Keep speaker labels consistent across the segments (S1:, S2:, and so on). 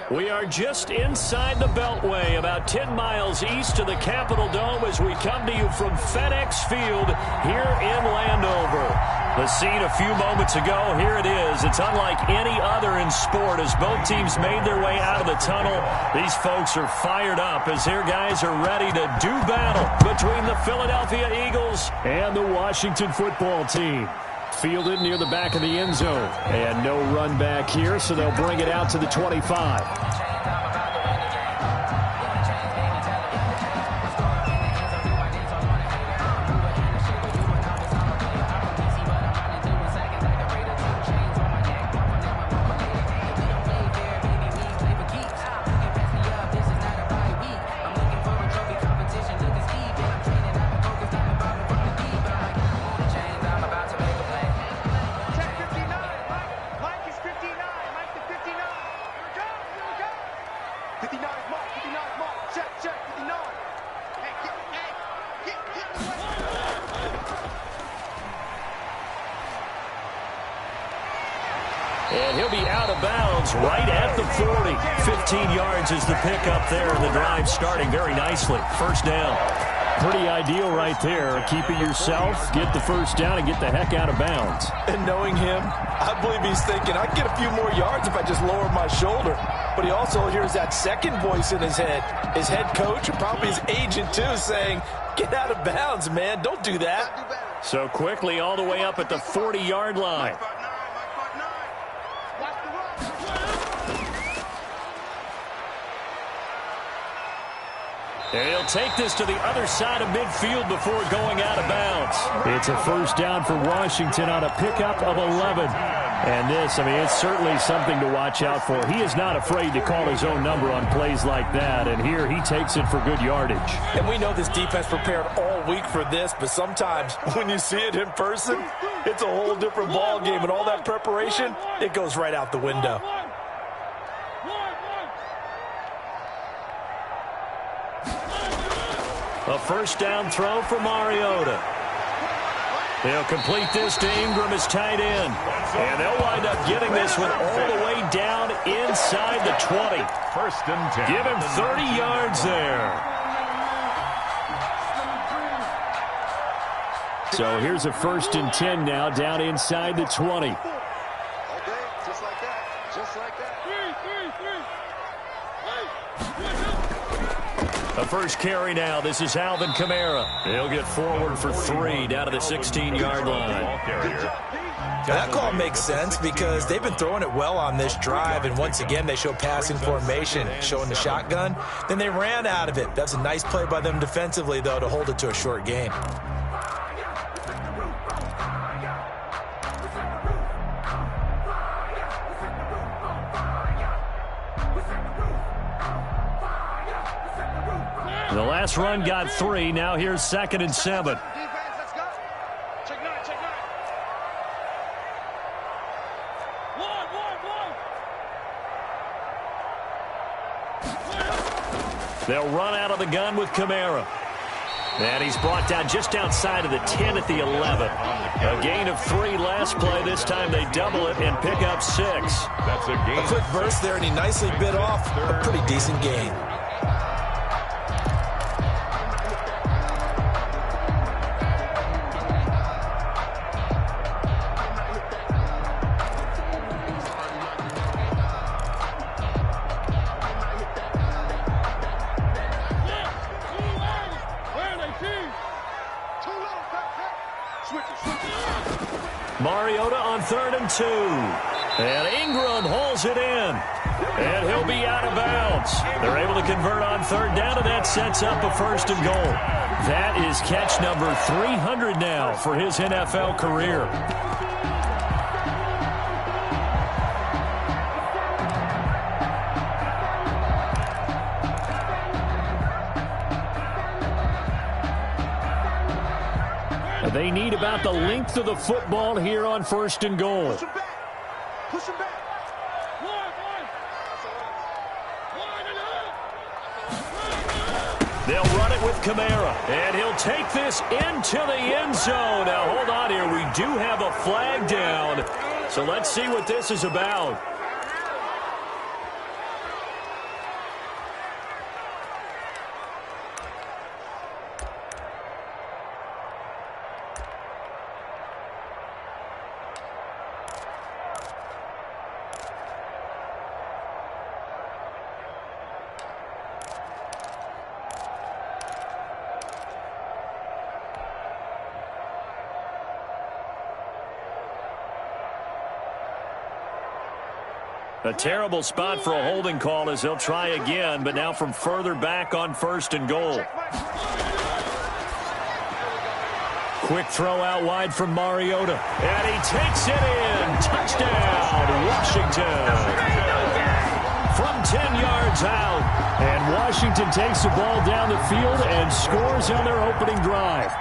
S1: We are just inside the Beltway, about 10 miles east of the Capitol Dome as we come to you from FedEx Field here in Landover. The scene a few moments ago, here it is. It's unlike any other in sport as both teams made their way out of the tunnel. These folks are fired up as their guys are ready to do battle between the Philadelphia Eagles and the Washington football team. Fielded near the back of the end zone. And no run back here, so they'll bring it out to the 25. And he'll be out of bounds right at the 40. 15 yards is the pickup there, and the drive starting very nicely. First down. Pretty ideal right there. Keep it yourself, get the first down, and get the heck out of bounds.
S2: And knowing him, I believe he's thinking, I can get a few more yards if I just lower my shoulder. But he also hears that second voice in his head. His head coach, and probably his agent too, saying, get out of bounds, man. Don't do that.
S1: So quickly all the way up at the 40-yard line. And he'll take this to the other side of midfield before going out of bounds. It's a first down for Washington on a pickup of 11. And this, I mean, it's certainly something to watch out for. He is not afraid to call his own number on plays like that. And here he takes it for good yardage.
S2: And we know this defense prepared all week for this, but sometimes when you see it in person, it's a whole different ball game. And all that preparation, it goes right out the window.
S1: A first down throw for Mariota. They'll complete this to Ingram as tight end. And they'll wind up getting this one all the way down inside the 20.
S3: First and 10.
S1: Give him 30 yards there. So here's a first and 10 now down inside the 20.
S4: Okay, just like that. Just like that.
S1: The first carry now. This is Alvin Kamara. He'll get forward for 3 down to the 16-yard line.
S2: That call makes sense because they've been throwing it well on this drive, and once again they show passing formation, showing the shotgun. Then they ran out of it. That's a nice play by them defensively, though, to hold it to a short gain.
S1: The last run got 3. Now here's 2nd and 7.
S4: Defense, let's go. Check 9, check 9.
S1: They'll run out of the gun with Kamara. And he's brought down just outside of the 10 at the 11. A gain of 3 last play. This time they double it and pick up 6.
S3: That's a gain.
S2: A quick burst there, and he nicely bit off a pretty decent gain.
S1: Mariota on 3rd and 2. And Ingram hauls it in. And he'll be out of bounds. They're able to convert on 3rd down, and that sets up a 1st and goal. That is catch number 300 now for his NFL career. They need about the length of the football here on 1st and goal.
S4: Push him back. Push him back.
S1: They'll run it with Kamara, and he'll take this into the end zone. Now, hold on here. We do have a flag down, so let's see what this is about. A terrible spot for a holding call as they'll try again, but now from further back on 1st and goal. Quick throw out wide from Mariota. And he takes it in. Touchdown, Washington. From 10 yards out. And Washington takes the ball down the field and scores on their opening drive.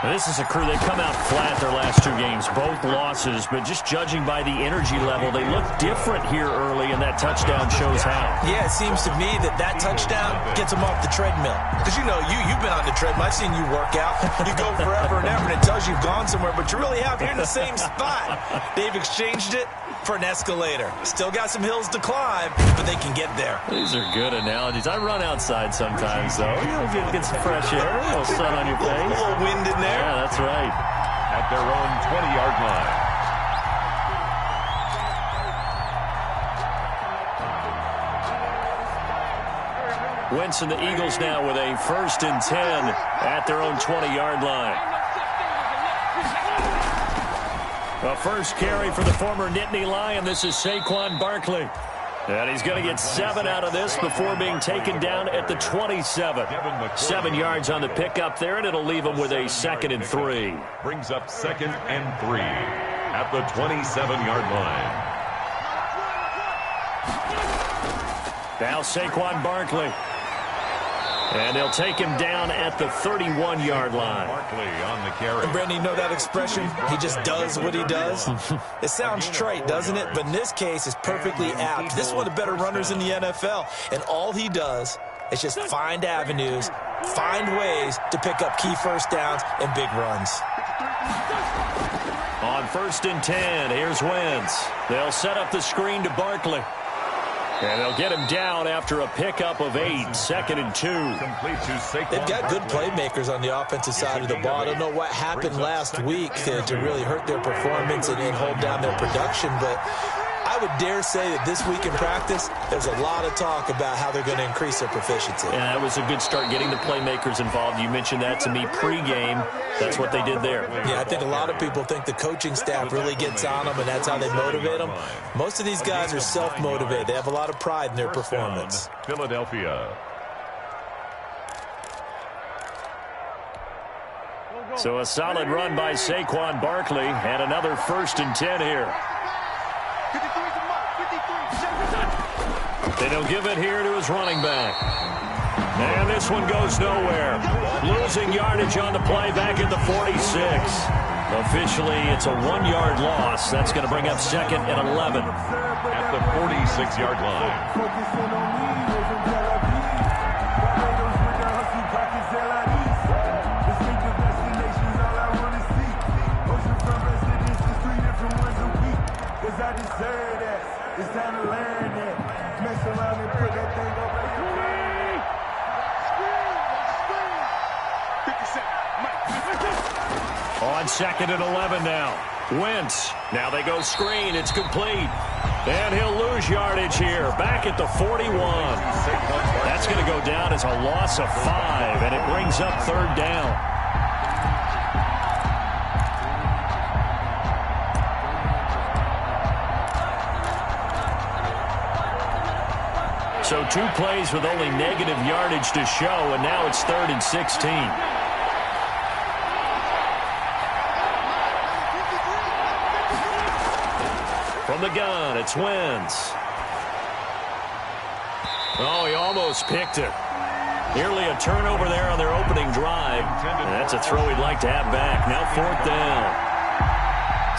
S1: Now, this is a crew, they come out flat their last 2 games, both losses, but just judging by the energy level, they look different here early, and that touchdown shows how.
S2: Yeah, it seems to me that touchdown gets them off the treadmill. Because, you know, you've been on the treadmill. I've seen you work out. You go forever and ever, and it tells you you've gone somewhere, but you really have. You're in the same spot. They've exchanged it for an escalator. Still got some hills to climb, but they can get there.
S1: These are good analogies. I run outside sometimes, though. You'll get some fresh air, a little sun on your face.
S2: A little wind in there.
S1: Yeah, that's right.
S3: At their own 20-yard line.
S1: Wentz and the Eagles now with a 1st and 10 at their own 20-yard line. A first carry for the former Nittany Lion. This is Saquon Barkley. And he's going to get 7 out of this before being taken down at the 27. 7 yards on the pickup there, and it'll leave him with a 2nd and 3.
S3: Brings up 2nd and 3 at the 27-yard line.
S1: Now Saquon Barkley. And they'll take him down at the 31-yard line.
S3: Barkley on the carry.
S2: And Brandon, you know that expression? He just does what he does. It sounds trite, doesn't it? But in this case, it's perfectly apt. This is one of the better runners in the NFL. And all he does is just find avenues, find ways to pick up key first downs and big runs.
S1: On 1st and 10, here's Wentz. They'll set up the screen to Barkley. And they'll get him down after a pickup of 8, 2nd and 2.
S2: They've got good playmakers on the offensive side of the ball. I don't know what happened last week to really hurt their performance and hold down their production, but I would dare say that this week in practice, there's a lot of talk about how they're going to increase their proficiency.
S1: And that was a good start getting the playmakers involved. You mentioned that to me pregame. That's what they did there.
S2: Yeah, I think a lot of people think the coaching staff really gets on them, and that's how they motivate them. Most of these guys are self-motivated. They have a lot of pride in their performance.
S3: Philadelphia.
S1: So a solid run by Saquon Barkley, and another 1st and 10 here. Then he'll give it here to his running back. And this one goes nowhere. Losing yardage on the play back at the 46. Officially, it's a 1-yard loss. That's going to bring up 2nd and 11.
S3: At the 46-yard line.
S5: It's time to learn that. Mess around and put that thing up like a
S1: On 2nd and 11 now. Wentz. Now they go screen. It's complete. And he'll lose yardage here. Back at the 41. That's going to go down as a loss of 5, and it brings up 3rd down. So 2 plays with only negative yardage to show, and now it's 3rd and 16. From the gun, it's Wentz. Oh, he almost picked it. Nearly a turnover there on their opening drive. And that's a throw he'd like to have back. Now 4th down.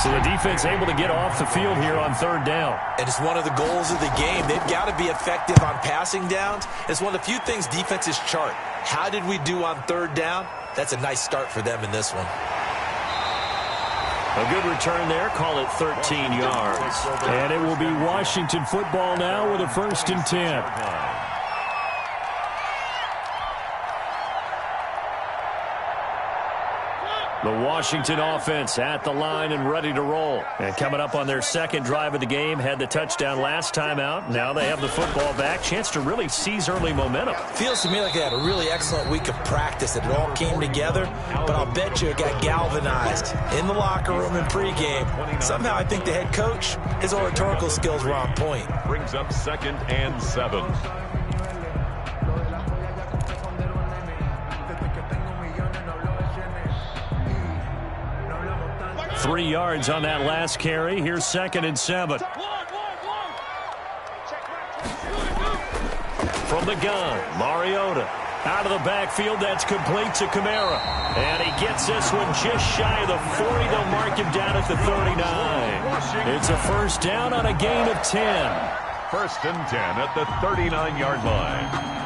S1: So the defense able to get off the field here on 3rd down.
S2: And it's one of the goals of the game. They've got to be effective on passing downs. It's one of the few things defenses chart. How did we do on 3rd down? That's a nice start for them in this one.
S1: A good return there. Call it 13 yards. And it will be Washington football now with a 1st and 10. The Washington offense at the line and ready to roll. And coming up on their second drive of the game, had the touchdown last time out. Now they have the football back. Chance to really seize early momentum.
S2: Feels to me like they had a really excellent week of practice, that it all came together. But I'll bet you it got galvanized in the locker room in pregame. Somehow I think the head coach, his oratorical skills were on point.
S3: Brings up 2nd and 7.
S1: Three yards on that last carry. Here's 2nd and 7. From the gun, Mariota. Out of the backfield, that's complete to Kamara. And he gets this one just shy of the 40. They'll mark him down at the 39. It's a first down on a gain of 10.
S3: 1st and 10 at the 39-yard line.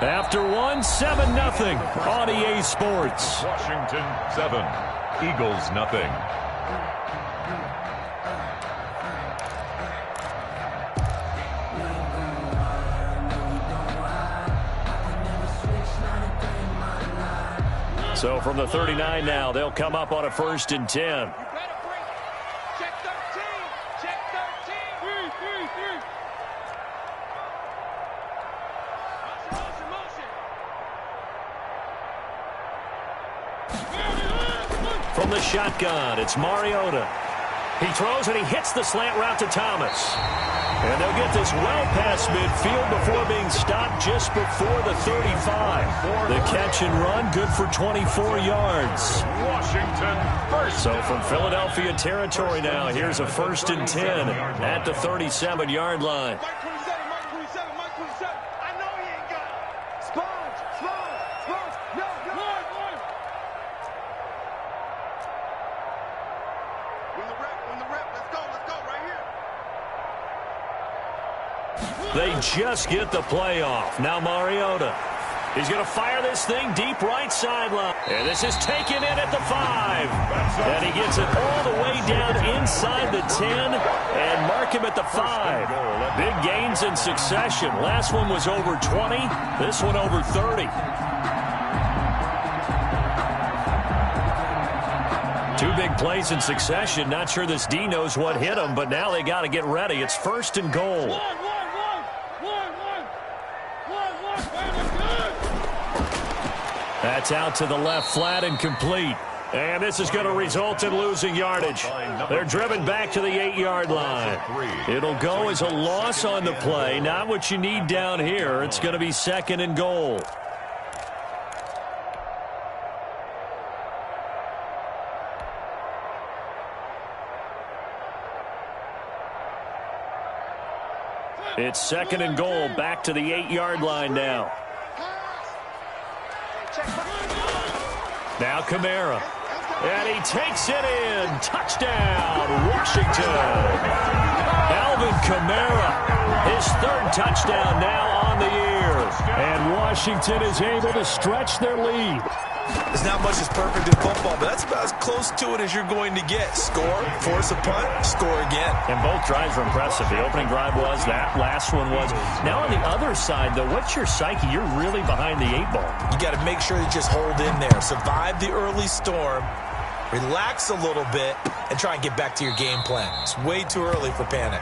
S1: After one, 7-0 on EA Sports.
S3: Washington 7, Eagles nothing.
S1: So from the 39 now, they'll come up on a 1st and 10. From the shotgun, it's Mariota. He throws and he hits the slant route to Thomas. And they'll get this well past midfield before being stopped just before the 35. The catch and run, good for 24 yards.
S3: Washington first.
S1: So from Philadelphia territory now, here's a 1st and 10 at the 37-yard line. They just get the play off. Now Mariota. He's going to fire this thing deep right sideline. And this is taken in at the 5. And he gets it all the way down inside the 10 and mark him at the 5. Big gains in succession. Last one was over 20. This one over 30. 2 big plays in succession. Not sure this D knows what hit him, but now they got to get ready. It's 1st and goal. That's out to the left, flat and complete. And this is going to result in losing yardage. They're driven back to the 8-yard line. It'll go as a loss on the play. Not what you need down here. It's going to be 2nd and goal. It's 2nd and goal, back to the 8-yard line now. Now Kamara. And he takes it in. Touchdown, Washington. Alvin Kamara, his 3rd touchdown now on the year. And Washington is able to stretch their lead.
S2: There's not much that's perfect in football, but that's about as close to it as you're going to get. Score, force a punt, score again.
S1: And both drives were impressive. The opening drive was, that last one was. Now on the other side, though, what's your psyche? You're really behind the 8 ball.
S2: You got to make sure you just hold in there. Survive the early storm, relax a little bit, and try and get back to your game plan. It's way too early for panic.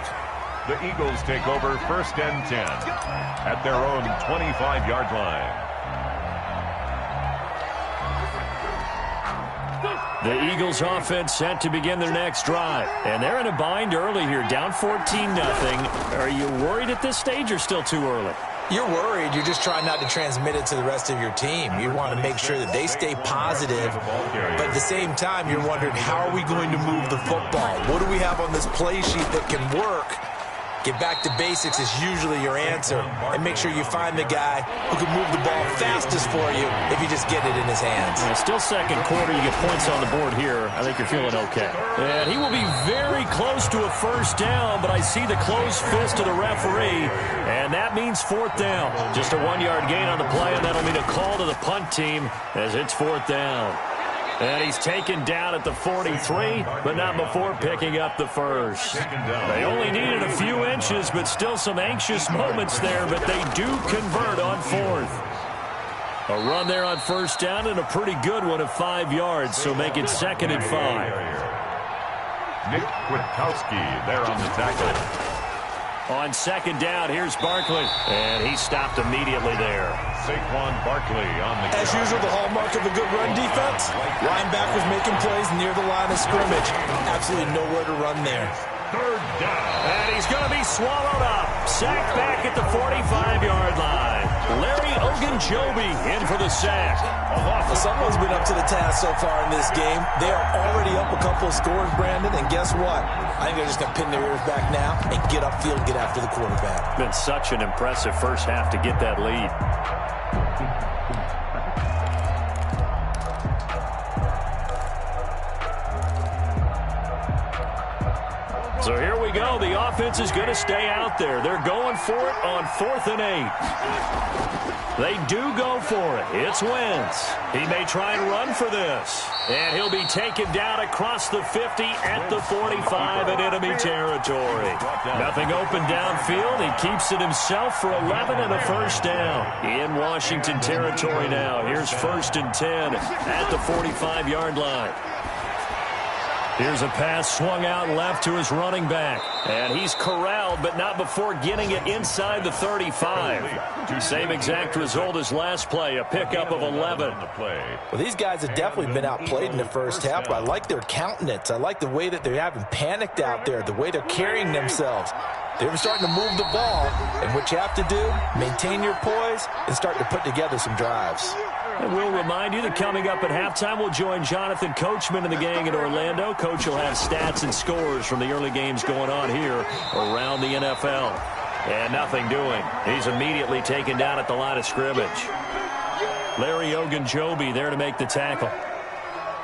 S3: The Eagles take over 1st and 10 at their own 25-yard line.
S1: The Eagles offense set to begin their next drive. And they're in a bind early here, down 14-0. Are you worried at this stage or still too early?
S2: You're worried. You're just trying not to transmit it to the rest of your team. You want to make sure that they stay positive. But at the same time, you're wondering, how are we going to move the football? What do we have on this play sheet that can work? Get back to basics is usually your answer. And make sure you find the guy who can move the ball fastest for you if you just get it in his hands.
S1: Yeah, still 2nd quarter. You get points on the board here. I think you're feeling okay. And he will be very close to a 1st down, but I see the closed fist of the referee, and that means 4th down. Just a 1-yard gain on the play, and that'll mean a call to the punt team as it's 4th down. And he's taken down at the 43, but not before picking up the 1st. They only needed a few inches, but still some anxious moments there, but they do convert on 4th. A run there on first down and a pretty good one of 5 yards, so make it 2nd and 5.
S3: Nick Kwiatkowski there on the tackle.
S1: On 2nd down, here's Barkley, and he stopped immediately there.
S3: Saquon Barkley on the
S2: As usual, the hallmark of a good run defense, linebackers making plays near the line of scrimmage. Absolutely nowhere to run there.
S3: 3rd down.
S1: And he's going to be swallowed up. Sacked back at the 45-yard line. Larry Ogunjobi in for the sack.
S2: Well, someone's been up to the task so far in this game. They are already up a couple of scores, Brandon, and guess what? I think they're just going to pin their ears back now and get upfield, get after the quarterback.
S1: Been such an impressive first half to get that lead. So here we go. The offense is going to stay out there. They're going for it on 4th and 8. They do go for it. It's Wentz. He may try and run for this. And he'll be taken down across the 50 at the 45 in enemy territory. Nothing open downfield. He keeps it himself for 11 and a first down. In Washington territory now. Here's 1st and 10 at the 45-yard line. Here's a pass swung out left to his running back. And he's corralled, but not before getting it inside the 35. Same exact result as last play, a pickup of 11.
S2: Well, these guys have definitely been outplayed in the first half, but I like their countenance. I like the way that they're having panicked out there, the way they're carrying themselves. They're starting to move the ball, and what you have to do, maintain your poise and start to put together some drives.
S1: And we'll remind you that coming up at halftime, we'll join Jonathan Coachman and the gang in Orlando. Coach will have stats and scores from the early games going on here around the NFL. And nothing doing. He's immediately taken down at the line of scrimmage. Larry Ogunjobi there to make the tackle.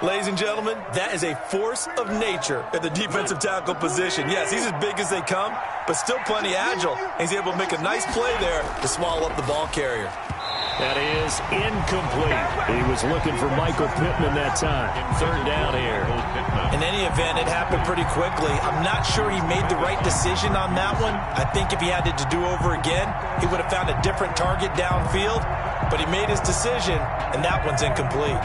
S2: Ladies and gentlemen, that is a force of nature at the defensive tackle position. Yes, he's as big as they come, but still plenty agile. He's able to make a nice play there to swallow up the ball carrier.
S1: That is incomplete. He was looking for Michael Pittman that time. 3rd down here.
S2: In any event, it happened pretty quickly. I'm not sure he made the right decision on that one. I think if he had it to do over again, he would have found a different target downfield. But he made his decision, and that one's incomplete.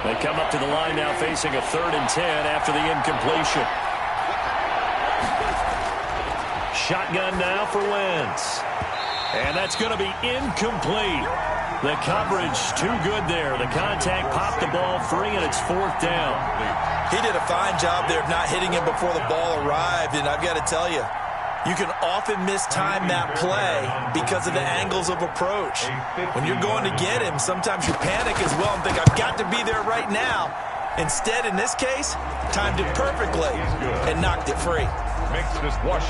S1: They come up to the line now facing a 3rd and 10 after the incompletion. Shotgun now for Wentz. And that's going to be incomplete. The coverage too good there. The contact popped the ball free, and it's 4th down.
S2: He did a fine job there of not hitting him before the ball arrived, and I've got to tell you, you can often mistime that play because of the angles of approach. When you're going to get him, sometimes you panic as well and think, I've got to be there right now. Instead, in this case, timed it perfectly and knocked it free.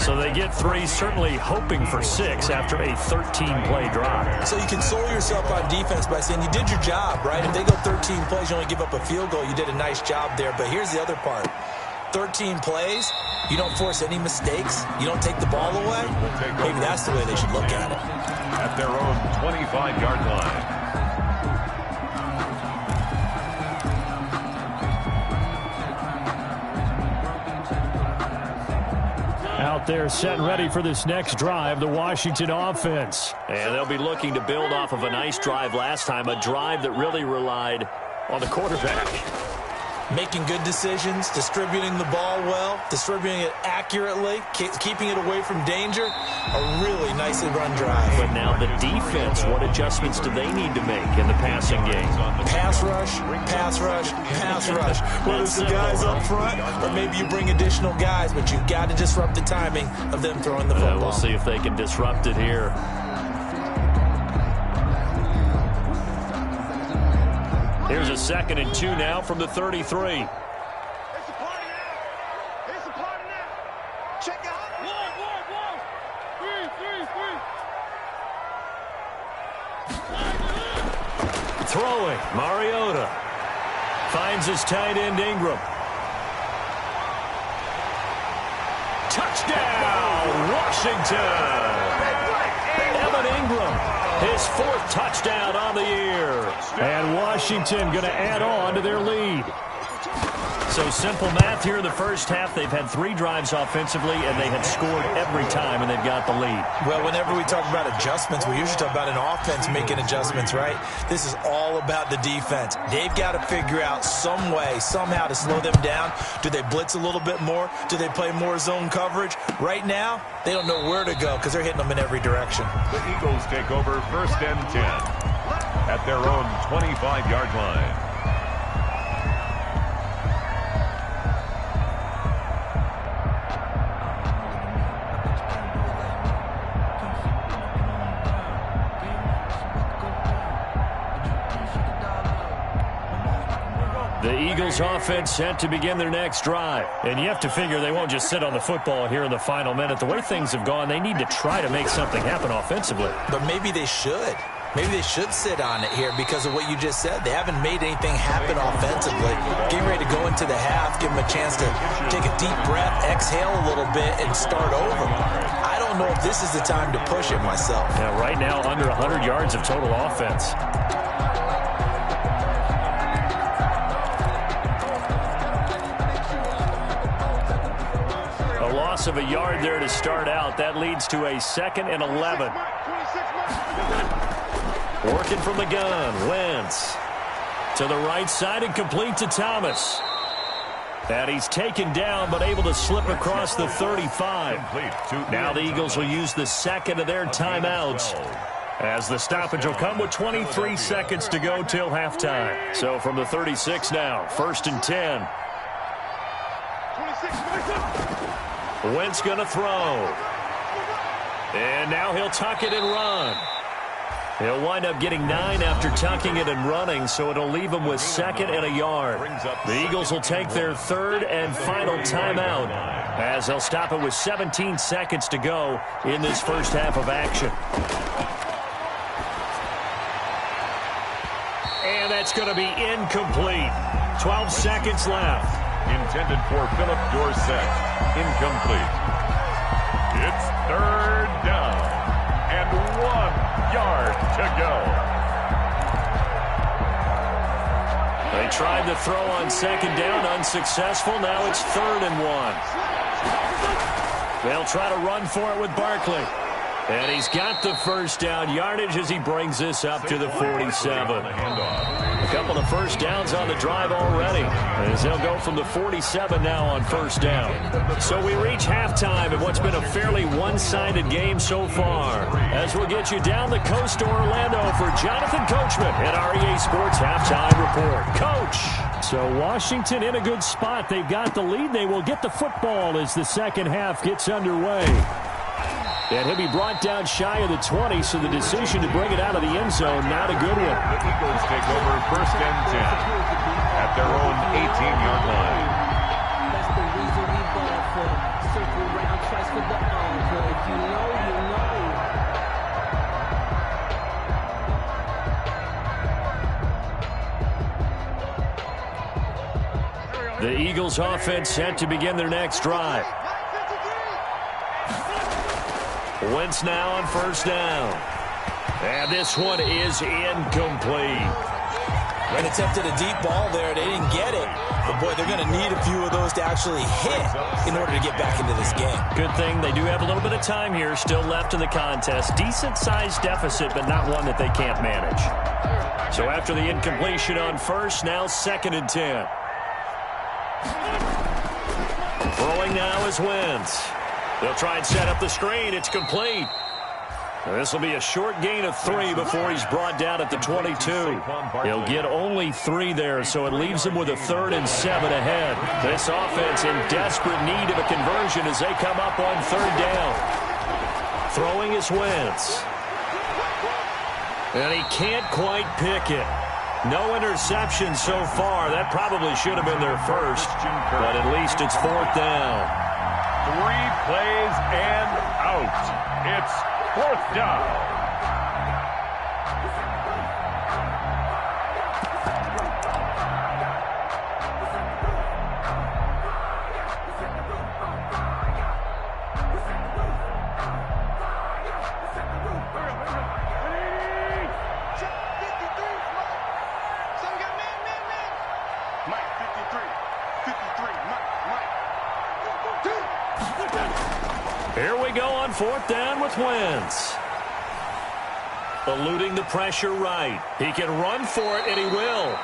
S1: So they get 3, certainly hoping for 6 after a 13-play drive.
S2: So you console yourself on defense by saying you did your job, right? If they go 13 plays, you only give up a field goal, you did a nice job there. But here's the other part. 13 plays, you don't force any mistakes, you don't take the ball away. Maybe that's the way they should look at it.
S3: At their own 25-yard line.
S1: Out there set and ready for this next drive, the Washington offense. And they'll be looking to build off of a nice drive last time, a drive that really relied on the quarterback.
S2: Making good decisions, distributing the ball well, distributing it accurately, keeping it away from danger. A really nicely run drive.
S1: But now the defense, what adjustments do they need to make in the passing game?
S2: Pass rush, pass rush, pass rush. Whether it's the guys up front or maybe you bring additional guys, but you've got to disrupt the timing of them throwing the football.
S1: We'll see if they can disrupt it here. Here's a 2nd and 2 now from the 33.
S4: It's a party now. It's a party now. Check out. One. 3.
S1: Throwing, Mariota. Finds his tight end, Ingram. Touchdown, Washington. Evan Ingram. His 4th touchdown on the year. And Washington going to add on to their lead. So simple math here in the first half. They've had 3 drives offensively, and they have scored every time, and they've got the lead.
S2: Well, whenever we talk about adjustments, we usually talk about an offense making adjustments, right? This is all about the defense. They've got to figure out some way, somehow to slow them down. Do they blitz a little bit more? Do they play more zone coverage? Right now, they don't know where to go because they're hitting them in every direction.
S3: The Eagles take over 1st and 10 at their own 25-yard line.
S1: The Eagles offense set to begin their next drive. And you have to figure they won't just sit on the football here in the final minute. The way things have gone, they need to try to make something happen offensively.
S2: But maybe they should. Maybe they should sit on it here because of what you just said. They haven't made anything happen offensively. Getting ready to go into the half, give them a chance to take a deep breath, exhale a little bit, and start over. I don't know if this is the time to push it myself.
S1: Yeah, right now, under 100 yards of total offense. Of a yard there to start out. That leads to a 2nd and 11. Working from the gun. Wentz to the right side and complete to Thomas. And he's taken down but able to slip across the 35. Now the Eagles will use the 2nd of their timeouts, as the stoppage will come with 23 seconds to go till halftime. So from the 36 now, 1st and 10. Wentz going to throw. And now he'll tuck it and run. He'll wind up getting 9 after tucking it and running, so it'll leave him with 2nd and a yard. The Eagles will take their 3rd and final timeout, as they'll stop it with 17 seconds to go in this first half of action. And that's going to be incomplete. 12 seconds left.
S3: Intended for Philip Dorsett. Incomplete. It's 3rd down and 1 yard to go.
S1: They tried to throw on 2nd down, unsuccessful. Now it's 3rd and 1. They'll try to run for it with Barkley. And he's got the 1st down yardage as he brings this up to the 47. A couple of 1st downs on the drive already, as they'll go from the 47 now on 1st down. So we reach halftime in what's been a fairly one-sided game so far, as we'll get you down the coast to Orlando for Jonathan Coachman at our EA Sports Halftime Report. Coach! So Washington in a good spot. They've got the lead. They will get the football as the second half gets underway. And he'll be brought down shy of the 20, so the decision to bring it out of the end zone, not a good one.
S3: The Eagles take over 1st and 10 at their own 18-yard line.
S6: That's the reason we ball for. Circle round twice for the encore. If you know, you know.
S1: The Eagles offense set to begin their next drive. Wentz now on 1st down. And this one is incomplete.
S2: When attempted a deep ball there, they didn't get it. But, boy, they're going to need a few of those to actually hit in order to get back into this game.
S1: Good thing they do have a little bit of time here still left in the contest. Decent-sized deficit, but not one that they can't manage. So after the incompletion on 1st, now 2nd and 10. Throwing now is Wentz. They'll try and set up the screen. It's complete. This will be a short gain of 3 before he's brought down at the 22. He'll get only 3 there, so it leaves him with a 3rd and 7 ahead. This offense in desperate need of a conversion as they come up on 3rd down. Throwing is Wentz. And he can't quite pick it. No interception so far. That probably should have been their first, but at least it's 4th down.
S3: 3 plays and out. It's 4th down.
S4: Mike, 53.
S1: fourth down with Wentz. Eluding the pressure right. He can run for it, and he will.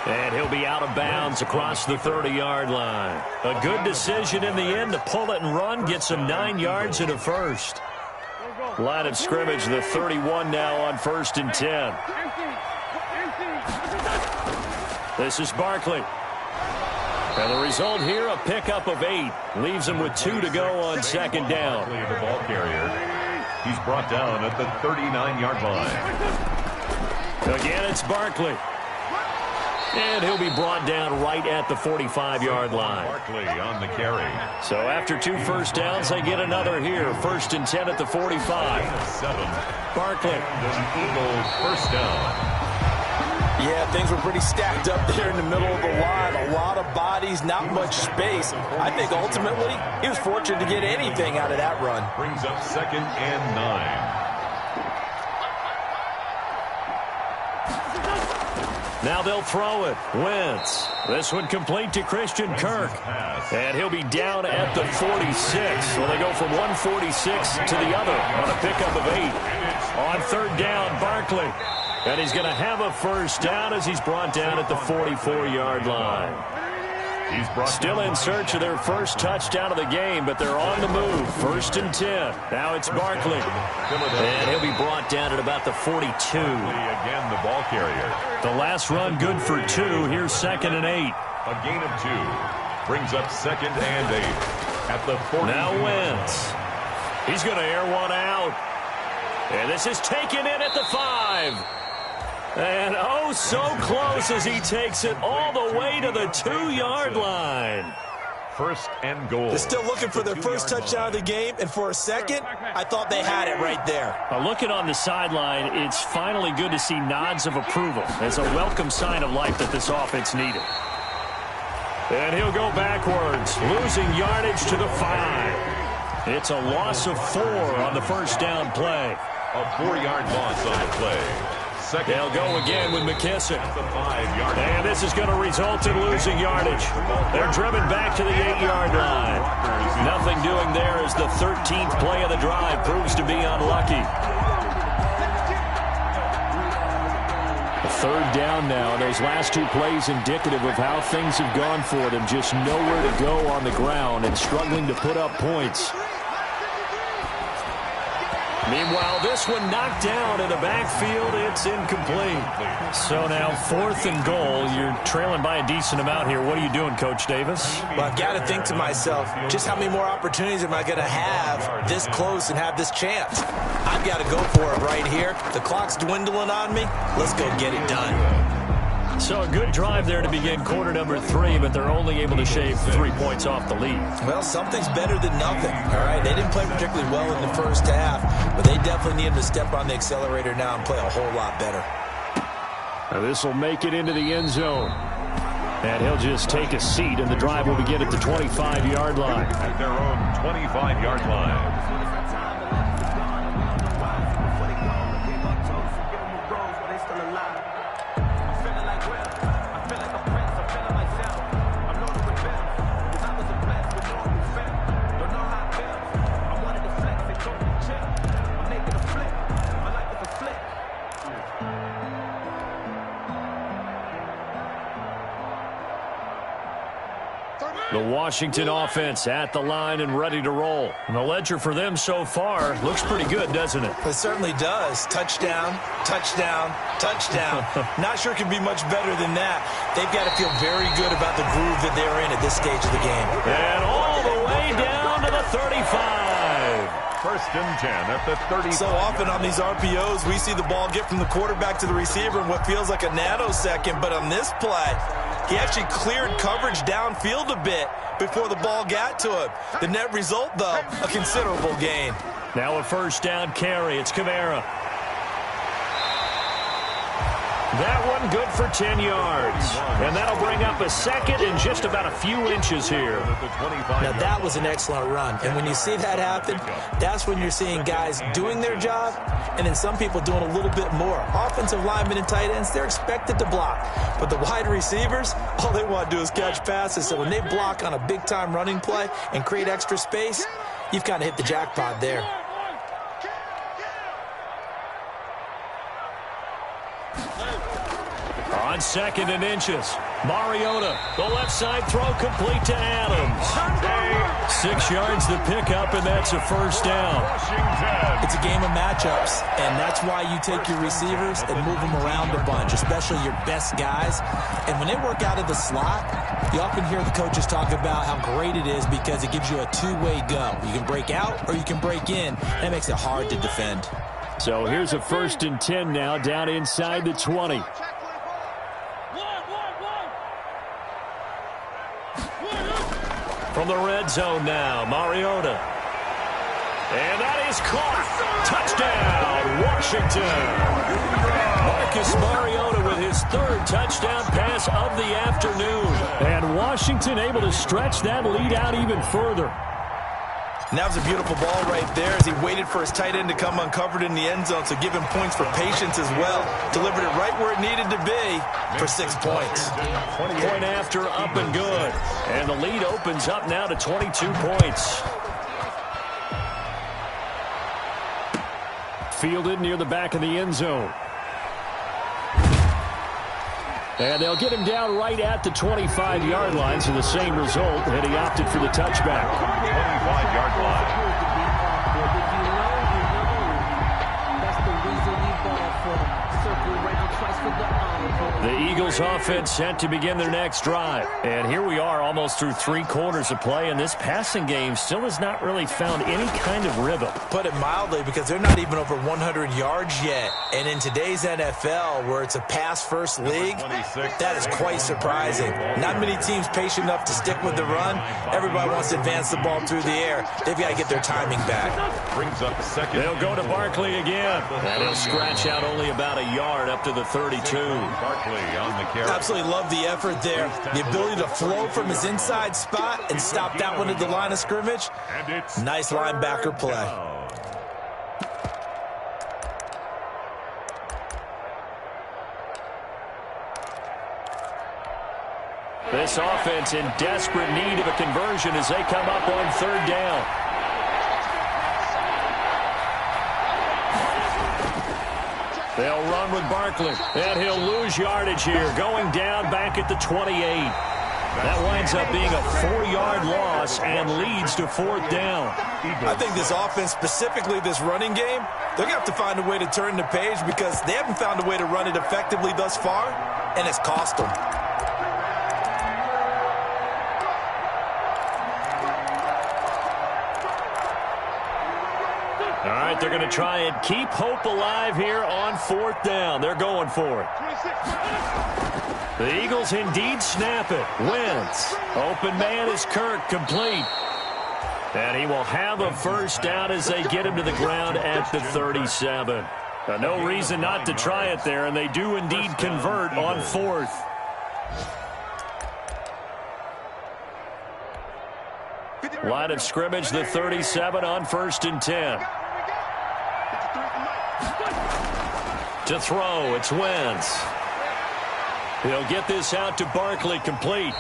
S1: And he'll be out of bounds across the 30-yard line. A good decision in the end to pull it and run, get some 9 yards and a first. Line of scrimmage, the 31 now on 1st and 10. This is Barkley. And the result here, a pickup of 8. Leaves him with 2 to go on 2nd down.
S3: The ball carrier. He's brought down at the 39-yard line.
S1: Again, it's Barkley. And he'll be brought down right at the 45-yard line.
S3: Barkley on the carry.
S1: So after 2 first downs, they get another here. 1st and 10 at the 45.
S3: 7.
S1: Barkley.
S3: The Eagles first down.
S2: Yeah, things were pretty stacked up there in the middle of the line. A lot of bodies, not much space. I think ultimately he was fortunate to get anything out of that run.
S3: Brings up 2nd and 9.
S1: Now they'll throw it. Wentz. This one complete to Christian Kirk. And he'll be down at the 46. So they go from 146 to the other on a pickup of 8. On 3rd down, Barkley. And he's going to have a first down as he's brought down at the 44-yard line. Still in search of their first touchdown of the game, but they're on the move. 1st and 10. Now it's Barkley. And he'll be brought down at about the 42.
S3: Again, the ball carrier.
S1: The last run good for 2. Here's 2nd and 8.
S3: A gain of 2. Brings up 2nd and 8. At the 40.
S1: Now Wentz. He's going to air one out. And this is taken in at the 5. And oh, so close as he takes it all the way to the 2-yard line.
S3: 1st and goal.
S2: They're still looking for their first touchdown of the game, and for a second, I thought they had it right there.
S1: Looking on the sideline, it's finally good to see nods of approval. It's a welcome sign of life that this offense needed. And he'll go backwards, losing yardage to the 5. It's a loss of 4 on the first down play.
S3: A 4-yard loss on the play.
S1: They'll go again with McKissick. And this is going to result in losing yardage. They're driven back to the 8-yard line. Nothing doing there as the 13th play of the drive proves to be unlucky. 3rd down now. Those last 2 plays indicative of how things have gone for them. Just nowhere to go on the ground and struggling to put up points. Meanwhile, this one knocked down in the backfield. It's incomplete. So now 4th and goal. You're trailing by a decent amount here. What are you doing, Coach Davis?
S2: Well, I've got to think to myself, just how many more opportunities am I going to have this close and have this chance? I've got to go for it right here. The clock's dwindling on me. Let's go get it done.
S1: So a good drive there to begin quarter number 3, but they're only able to shave 3 points off the lead.
S2: Well, something's better than nothing, all right? They didn't play particularly well in the first half, but they definitely need to step on the accelerator now and play a whole lot better.
S1: Now this will make it into the end zone. And he'll just take a seat, and the drive will begin at the 25-yard line.
S3: At their own 25-yard line.
S1: The Washington offense at the line and ready to roll. And the ledger for them so far looks pretty good, doesn't it?
S2: It certainly does. Touchdown, touchdown, touchdown. Not sure it can be much better than that. They've got to feel very good about the groove that they're in at this stage of the game.
S1: And all the way down to the 35.
S3: 1st and 10 at the 30.
S2: So often on these RPOs, we see the ball get from the quarterback to the receiver in what feels like a nanosecond. But on this play, he actually cleared coverage downfield a bit before the ball got to him. The net result, though, a considerable gain.
S1: Now a 1st down carry. It's Kamara. That one good for 10 yards. And that'll bring up a 2nd and just about a few inches here.
S2: Now that was an excellent run. And when you see that happen, that's when you're seeing guys doing their job and then some people doing a little bit more. Offensive linemen and tight ends, they're expected to block. But the wide receivers, all they want to do is catch passes. So when they block on a big-time running play and create extra space, you've kind of hit the jackpot there.
S1: On 2nd and inches, Mariota, the left side throw complete to Adams. 6 yards to pick up, and that's a first down.
S2: It's a game of matchups, and that's why you take your receivers and move them around a bunch, especially your best guys. And when they work out of the slot, you often hear the coaches talk about how great it is because it gives you a two-way go. You can break out or you can break in. That makes it hard to defend.
S1: So here's a 1st and 10 now, down inside the 20. From the red zone now, Mariota. And that is caught. Touchdown, Washington. Marcus Mariota with his 3rd touchdown pass of the afternoon. And Washington able to stretch that lead out even further.
S2: And that was a beautiful ball right there as he waited for his tight end to come uncovered in the end zone, so give him points for patience as well. Delivered it right where it needed to be for 6 points.
S1: Point after, up and good. And the lead opens up now to 22 points. Fielded near the back of the end zone. And they'll get him down right at the 25-yard line, so the same result, and he opted for the touchback.
S3: 25-yard line.
S6: That's the reason we ball for. Circle around twice for the
S1: The Eagles offense set to begin their next drive. And here we are almost through 3 quarters of play, and this passing game still has not really found any kind of rhythm.
S2: Put it mildly, because they're not even over 100 yards yet. And in today's NFL, where it's a pass-first league, that is quite surprising. Not many teams patient enough to stick with the run. Everybody wants to advance the ball through the air. They've got to get their timing back.
S3: Brings up 2nd.
S1: They'll go to Barkley again. And he'll scratch out only about a yard up to the 32.
S3: Barkley on the carry.
S2: Absolutely love the effort there. The ability to flow from his inside spot and stop that one at the line of scrimmage. Nice linebacker play.
S1: This offense in desperate need of a conversion as they come up on 3rd down. They'll run with Barkley, and he'll lose yardage here, going down back at the 28. That winds up being a 4-yard loss and leads to 4th down.
S2: I think this offense, specifically this running game, they're going to have to find a way to turn the page because they haven't found a way to run it effectively thus far, and it's cost them.
S1: All right, they're going to try and keep hope alive here on 4th down. They're going for it. The Eagles indeed snap it. Wentz. Open man is Kirk, complete. And he will have a first down as they get him to the ground at the 37. No reason not to try it there, and they do indeed convert on 4th. Line of scrimmage, the 37 on 1st and 10. To throw, it's Wentz. He'll get this out to Barkley, complete.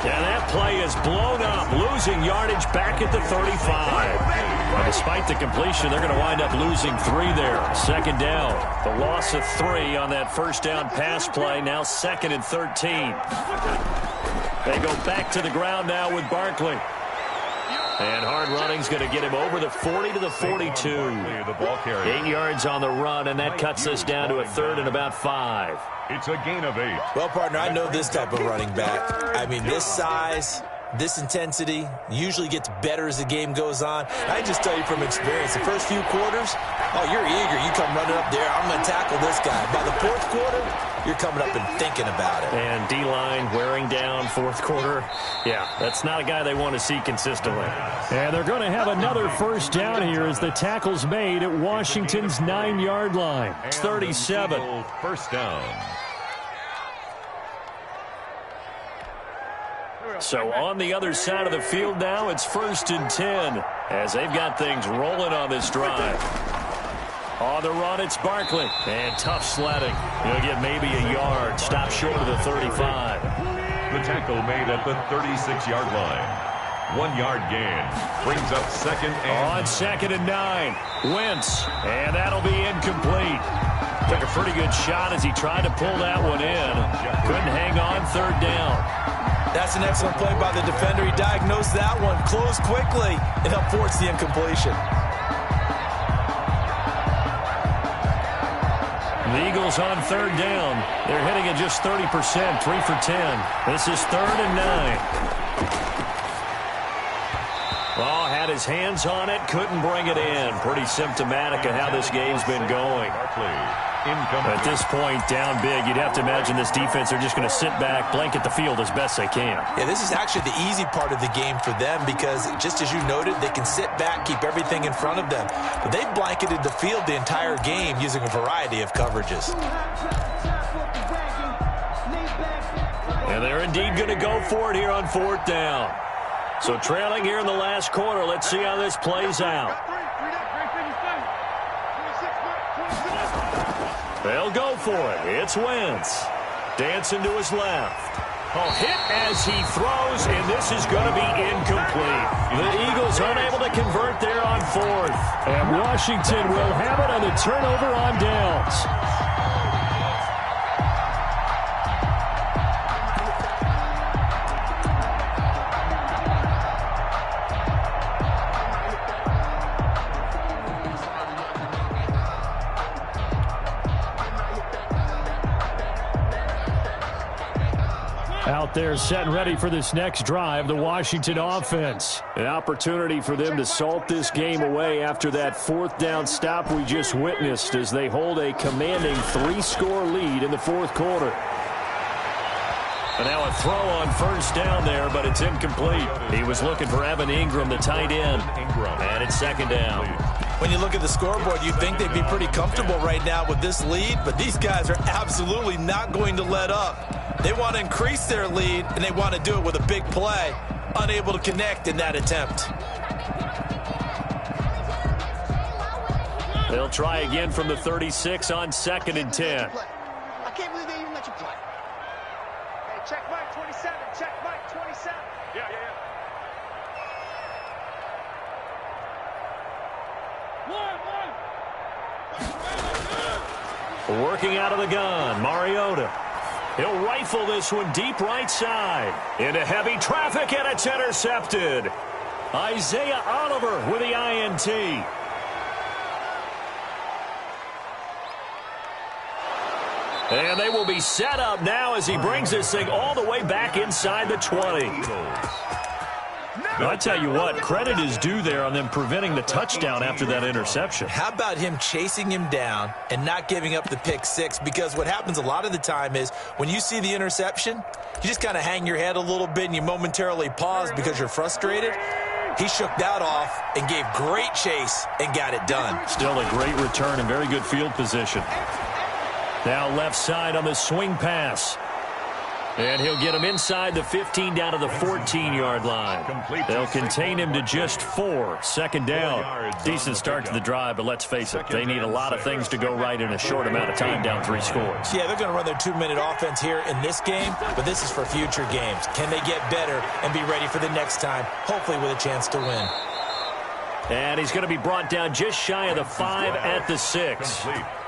S1: And that play is blown up, losing yardage back at the 35. And despite the completion, they're going to wind up losing 3 there. 2nd down. The loss of 3 on that 1st down pass play, now 2nd and 13. They go back to the ground now with Barkley. And hard running's going to get him over the 40 to the 42. 8 yards on the run, and that cuts us down to a 3rd and about 5.
S3: It's a gain of 8.
S2: Well, partner, I know this type of running back. I mean, this size, this intensity usually gets better as the game goes on. I just tell you from experience, the first few quarters, oh, you're eager. You come running up there, I'm going to tackle this guy. By the 4th quarter, you're coming up and thinking about it.
S1: And D-line wearing down 4th quarter. Yeah, that's not a guy they want to see consistently. And they're going to have another first down here as the tackle's made at Washington's 9-yard line. It's 37.
S3: First down.
S1: So on the other side of the field now, it's 1st and 10 as they've got things rolling on this drive. On the run, it's Barkley. And tough sledding. He'll get maybe a yard. Stop short of the 35.
S3: The tackle made at the 36-yard line. 1-yard gain. Brings up 2nd and...
S1: On 2nd and 9. Wentz. And that'll be incomplete. Took a pretty good shot as he tried to pull that one in. Couldn't hang on third down.
S2: That's an excellent play by the defender. He diagnosed that one, closed quickly, and helped force the incompletion.
S1: The Eagles on third down. They're hitting at just 30%, 3 for 10. This is 3rd and 9. Oh, had his hands on it, couldn't bring it in. Pretty symptomatic of how this game's been going. At this point, down big, you'd have to imagine this defense are just going to sit back, blanket the field as best they can.
S2: Yeah, this is actually the easy part of the game for them because, just as you noted, they can sit back, keep everything in front of them. But they've blanketed the field the entire game using a variety of coverages.
S1: And they're indeed going to go for it here on 4th down. So trailing here in the last quarter, let's see how this plays out. They'll go for it. It's Wentz. Dancing to his left. Oh, hit as he throws, and this is going to be incomplete. The Eagles unable to convert there on 4th. And Washington will have it on the turnover on downs. Out there set and ready for this next drive, the Washington offense. An opportunity for them to salt this game away after that 4th down stop we just witnessed as they hold a commanding 3-score lead in the 4th quarter. And now a throw on 1st down there, but it's incomplete. He was looking for Evan Ingram, the tight end. And it's 2nd down.
S2: When you look at the scoreboard, you'd think they'd be pretty comfortable right now with this lead, but these guys are absolutely not going to let up. They want to increase their lead, and they want to do it with a big play. Unable to connect in that attempt.
S1: They'll try again from the 36 on 2nd and 10.
S4: I can't believe they even let you play. Hey, check Mike 27. Check Mike 27. Yeah.
S1: Working out of the gun, Mariota. He'll rifle this one deep right side. Into heavy traffic, and it's intercepted. Isaiah Oliver with the INT. And they will be set up now as he brings this thing all the way back inside the 20. I tell you what, credit is due there on them preventing the touchdown after that interception.
S2: How about him chasing him down and not giving up the pick 6? Because what happens a lot of the time is when you see the interception, you just kind of hang your head a little bit and you momentarily pause because you're frustrated. He shook that off and gave great chase and got it done.
S1: Still a great return and very good field position. Now left side on the swing pass. And he'll get him inside the 15 down to the 14-yard line. They'll contain him to just 4. 2nd down. Decent start to the drive, but let's face it, they need a lot of things to go right in a short amount of time, down 3 scores.
S2: Yeah, they're going to run their 2-minute offense here in this game, but this is for future games. Can they get better and be ready for the next time, hopefully with a chance to win?
S1: And he's going to be brought down just shy of the 5 at the 6.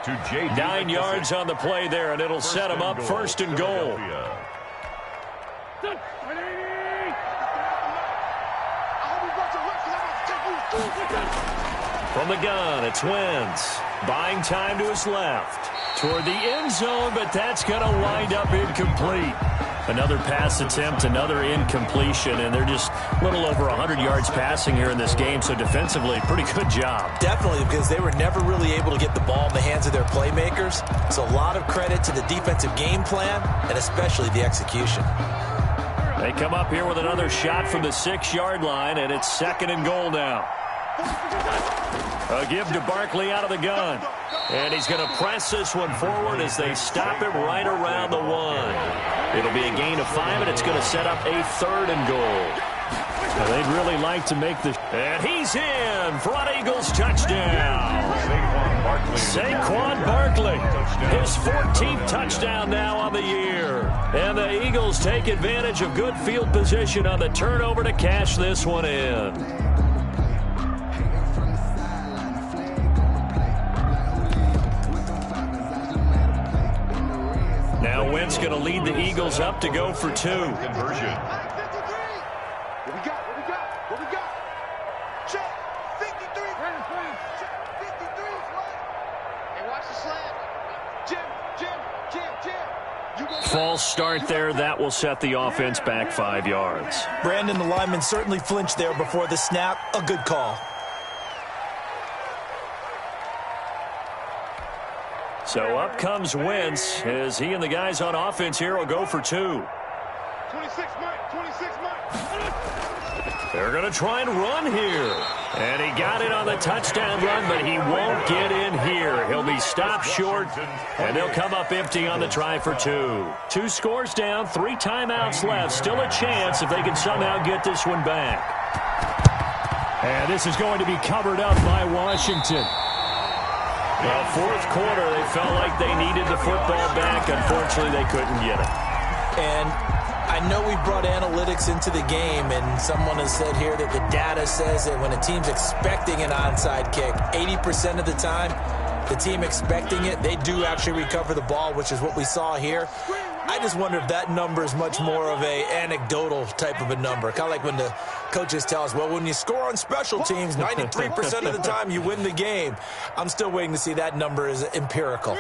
S1: 9 yards on the play there, and it'll set him up 1st and goal. From the gun, it's Wentz. Buying time to his left. Toward the end zone, but that's going to wind up incomplete. Another pass attempt, another incompletion, and they're just a little over 100 yards passing here in this game, so defensively, pretty good job.
S2: Definitely, because they were never really able to get the ball in the hands of their playmakers. So a lot of credit to the defensive game plan, and especially the execution.
S1: They come up here with another shot from the 6-yard line, and it's 2nd and goal now. A give to Barkley out of the gun. And he's going to press this one forward as they stop him right around the 1. It'll be a gain of 5, and it's going to set up a 3rd and goal. Now they'd really like to make the... And he's in for an Eagles touchdown. Saquon Barkley, his 14th touchdown now on the year. And the Eagles take advantage of good field position on the turnover to cash this one in. Wentz going to lead the Eagles up to go for 2.
S3: Conversion.
S4: What we got? What we got? What we got? Check. 53. Check. 53. What? Hey, watch the slant. Jim. You go.
S1: False start there. That will set the offense back 5 yards.
S2: Brandon, the lineman, certainly flinched there before the snap. A good call.
S1: So up comes Wentz as he and the guys on offense here will go for 2.
S4: 26 Mike.
S1: They're going to try and run here. And he got it on the touchdown run, but he won't get in here. He'll be stopped short, and they'll come up empty on the try for 2. 2 scores down, 3 timeouts left. Still a chance if they can somehow get this one back. And this is going to be covered up by Washington. Well, fourth quarter, they felt like they needed the football back. Unfortunately, they couldn't get it.
S2: And I know we brought analytics into the game, and someone has said here that the data says that when a team's expecting an onside kick, 80% of the time, the team expecting it, they do actually recover the ball, which is what we saw here. I just wonder if that number is much more of a anecdotal type of a number. Kind of like when the coaches tell us, well, when you score on special teams, 93% of the time you win the game. I'm still waiting to see that number is empirical.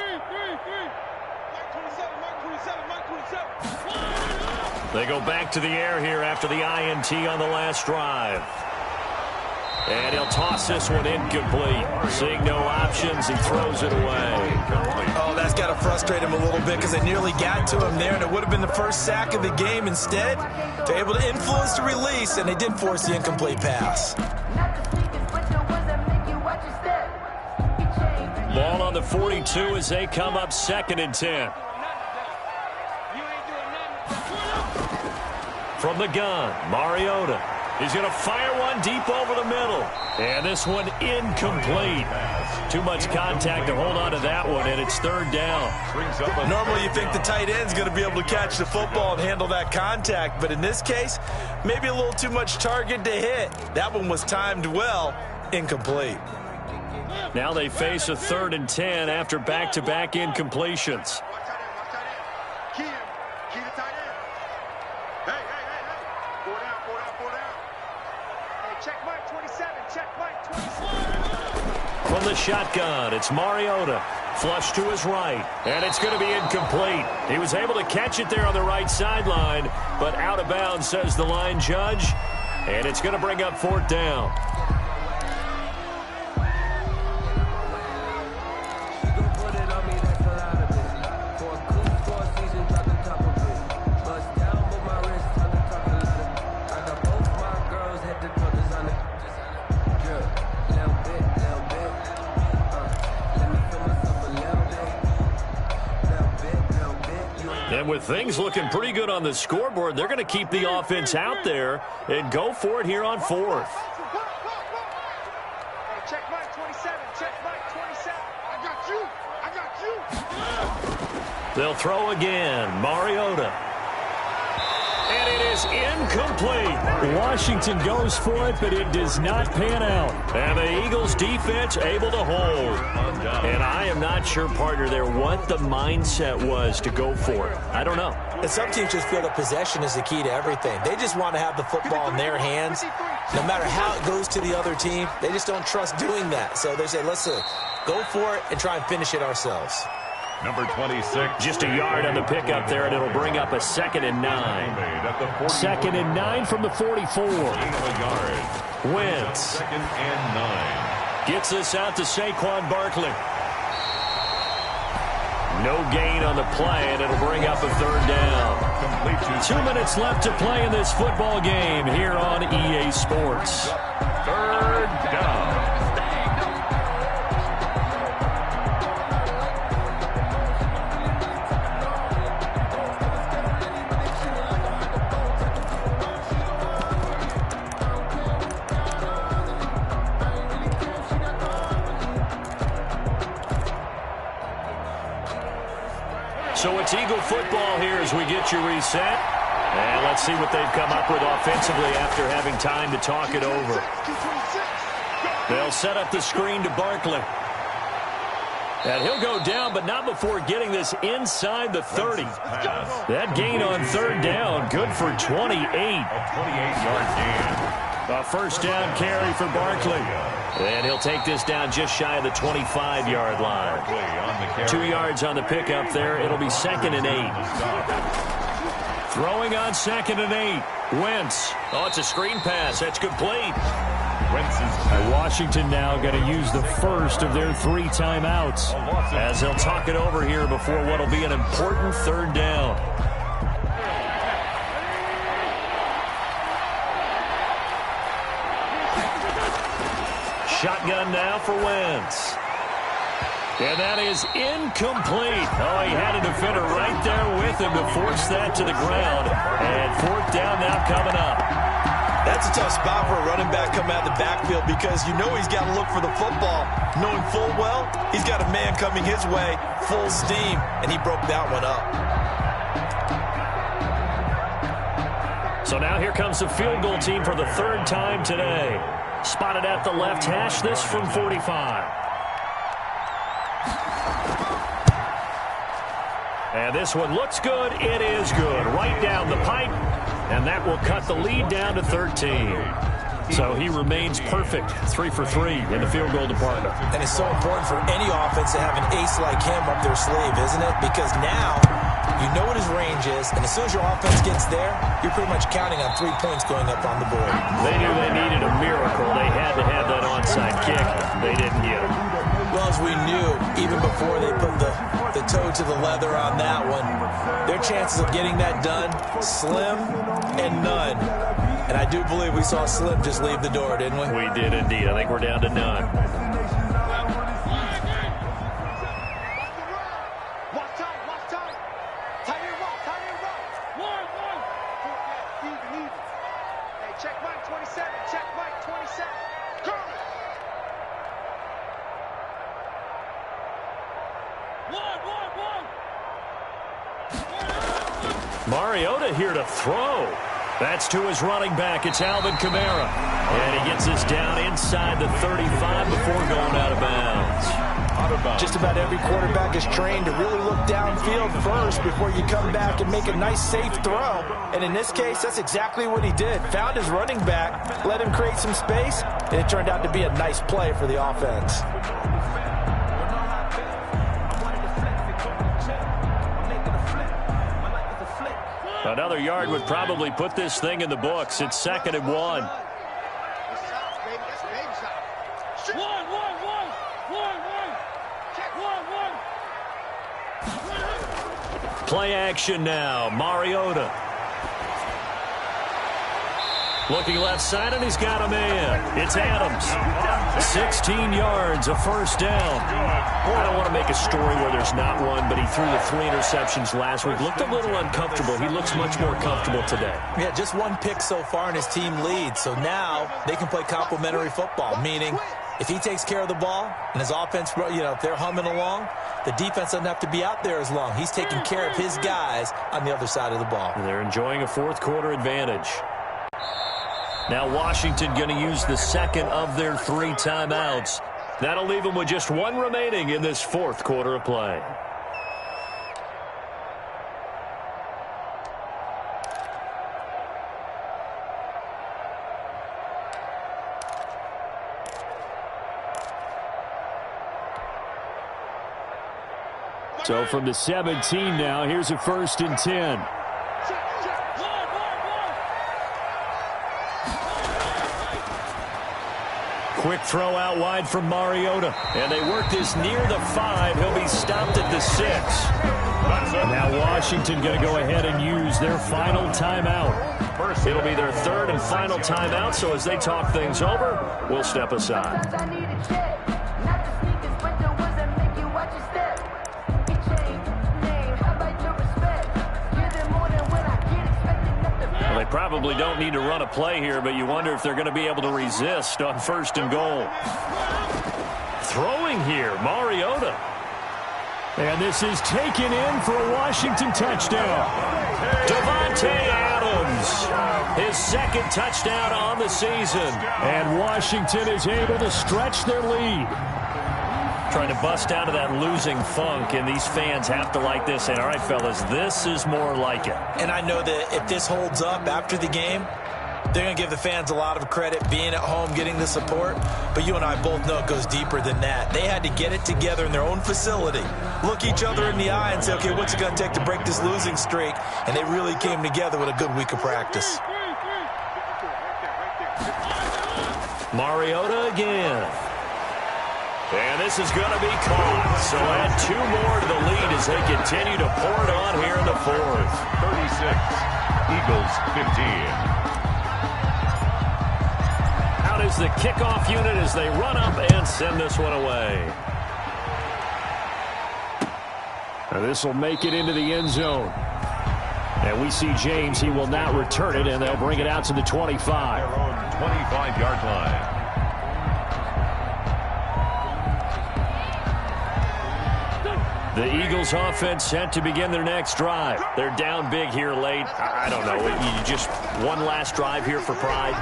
S1: They go back to the air here after the INT on the last drive. And he'll toss this one incomplete. Seeing no options, he throws it away.
S2: Oh, that's got to frustrate him a little bit because they nearly got to him there, and it would have been the first sack of the game. Instead, they're able to influence the release, and they did force the incomplete pass.
S1: Ball on the 42 as they come up 2nd and 10. From the gun, Mariota. He's going to fire one deep over the middle. And this one incomplete. Too much contact to hold on to that one, and it's 3rd down.
S2: Normally you think the tight end's going to be able to catch the football and handle that contact, but in this case, maybe a little too much target to hit. That one was timed well, incomplete.
S1: Now they face a 3rd and 10 after back-to-back incompletions.
S4: Key to tight end. Hey. Four down. Hey, check Mike 27. Check Mike 27.
S1: From the shotgun, it's Mariota. Flush to his right, and it's going to be incomplete. He was able to catch it there on the right sideline, but out of bounds, says the line judge, and it's going to bring up 4th down. And with things looking pretty good on the scoreboard, they're going to keep the offense out there and go for it here on 4th.
S4: Hey, check Mike 27. Check Mike 27. I got you.
S1: They'll throw again. Mariota. And it is incomplete. Washington goes for it, but it does not pan out. And the Eagles defense able to hold. And I am not sure, partner, there what the mindset was to go for it. I don't know.
S2: And some teams just feel that possession is the key to everything. They just want to have the football in their hands. No matter how it goes to the other team, they just don't trust doing that. So they say, let's go for it and try and finish it ourselves.
S3: Number 26.
S1: Just a yard on the pickup there, and it'll bring up a 2nd and 9. 2nd and 9 from the 44. Wentz.
S3: 2nd and 9.
S1: Gets this out to Saquon Barkley. No gain on the play, and it'll bring up a 3rd down. 2 minutes left to play in this football game here on EA Sports.
S3: 3rd down.
S1: So it's Eagle football here as we get you reset. And let's see what they've come up with offensively after having time to talk it over. They'll set up the screen to Barkley. And he'll go down, but not before getting this inside the 30. That gain on third down, good for 28.
S3: A 28-yard gain.
S1: A first down carry for Barkley. And he'll take this down just shy of the 25-yard line. 2 yards on the pickup there. It'll be 2nd and 8. Throwing on 2nd and 8. Wentz. Oh, it's a screen pass. That's complete.
S7: And Washington now going to use the first of their 3 timeouts
S1: as they'll talk it over here before what will be an important third down. Shotgun now for Wentz. And that is incomplete. Oh, he had a defender right there with him to force that to the ground. And 4th down now coming up.
S2: That's a tough spot for a running back coming out of the backfield because you know he's got to look for the football, knowing full well he's got a man coming his way, full steam, and he broke that one up.
S1: So now here comes the field goal team for the 3rd time today. Spotted at the left hash, this from 45. And this one looks good. It is good. Right down the pipe. And that will cut the lead down to 13. So he remains perfect. 3 for 3 in the field goal department.
S2: And it's so important for any offense to have an ace like him up their sleeve, isn't it? Because now you know what his range is, and as soon as your offense gets there, you're pretty much counting on 3 points going up on the board.
S1: They knew they needed a miracle. They had to have that onside kick. They didn't get it.
S2: Well, as we knew, even before they put the toe to the leather on that one, their chances of getting that done, slim and none. And I do believe we saw Slim just leave the door, didn't we?
S1: We did indeed. I think we're down to none.
S4: Check Mike 27. Check Mike 27. Go!
S1: Mariota here to throw. That's to his running back. It's Alvin Kamara. And he gets this down inside the 35 before going out of bounds.
S2: Just about every quarterback is trained to really look downfield first before you come back and make a nice, safe throw. And in this case, that's exactly what he did. Found his running back, let him create some space, and it turned out to be a nice play for the offense.
S1: Another yard would probably put this thing in the books. It's 2nd and 1. Play action now. Mariota. Looking left side, and he's got a man. It's Adams. 16 yards, a first down. I don't want to make a story where there's not one, but he threw the 3 interceptions last week. Looked a little uncomfortable. He looks much more comfortable today.
S2: Yeah, just 1 pick so far, and his team leads. So now they can play complementary football, meaning if he takes care of the ball and his offense, if they're humming along, the defense doesn't have to be out there as long. He's taking care of his guys on the other side of the ball.
S1: And they're enjoying a 4th quarter advantage. Now Washington going to use the 2nd of their 3 timeouts. That'll leave them with just 1 remaining in this 4th quarter of play. So from the 17 now, here's a 1st and 10. Quick throw out wide from Mariota. And they work this near the 5. He'll be stopped at the 6. Now Washington going to go ahead and use their final timeout. It'll be their 3rd and final timeout, so as they talk things over, we'll step aside. They probably don't need to run a play here, but you wonder if they're going to be able to resist on 1st and goal. Throwing here, Mariota. And this is taken in for a Washington touchdown. Davante Adams, his 2nd touchdown on the season.
S7: And Washington is able to stretch their lead.
S1: Trying to bust out of that losing funk, and these fans have to like this. And all right, fellas, this is more like it.
S2: And I know that if this holds up after the game, they're going to give the fans a lot of credit being at home, getting the support. But you and I both know it goes deeper than that. They had to get it together in their own facility, look each other in the eye and say, okay, what's it going to take to break this losing streak? And they really came together with a good week of practice.
S1: Mariota again. And this is going to be caught. So add 2 more to the lead as they continue to pour it on here in the fourth.
S3: 36, Eagles 15.
S1: Out is the kickoff unit as they run up and send this one away. Now this will make it into the end zone. And we see James. He will not return it, and they'll bring it out to the 25.
S3: Their own 25-yard line.
S1: The Eagles offense set to begin their next drive. They're down big here late. I don't know. You just one last drive here for pride.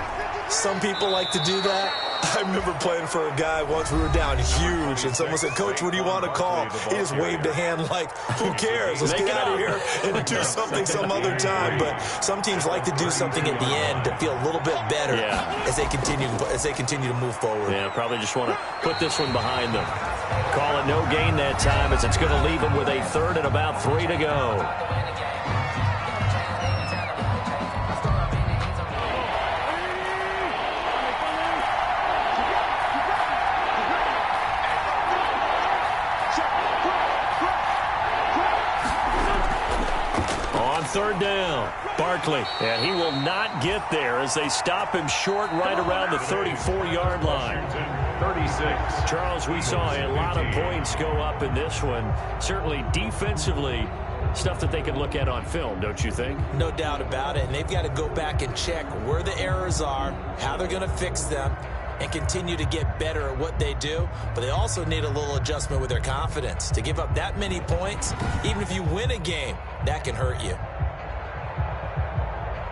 S2: Some people like to do that. I remember playing for a guy once. We were down huge, and someone said, Coach, what do you want to call? He just waved a hand like, who cares? Let's get out of here and do something some other time. But some teams like to do something at the end to feel a little bit better as they continue to move forward.
S1: Yeah, probably just want to put this one behind them. Call it no gain that time as it's going to leave them with a 3rd and about 3 to go. On 3rd down, Barkley, and he will not get there as they stop him short right around the 34-yard line.
S3: 36.
S1: Charles, we saw a lot of points go up in this one. Certainly defensively, stuff that they can look at on film, don't you think?
S2: No doubt about it, and they've got to go back and check where the errors are, how they're going to fix them, and continue to get better at what they do. But they also need a little adjustment with their confidence. To give up that many points, even if you win a game, that can hurt you.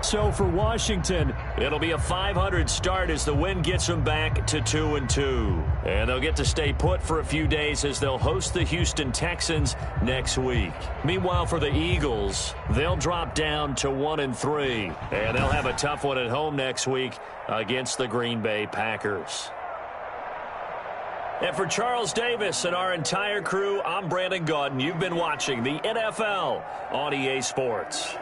S1: So for Washington, it'll be a 500 start as the win gets them back to 2-2. And they'll get to stay put for a few days as they'll host the Houston Texans next week. Meanwhile, for the Eagles, they'll drop down to 1-3. And they'll have a tough one at home next week against the Green Bay Packers. And for Charles Davis and our entire crew, I'm Brandon Gaudin. You've been watching the NFL on EA Sports.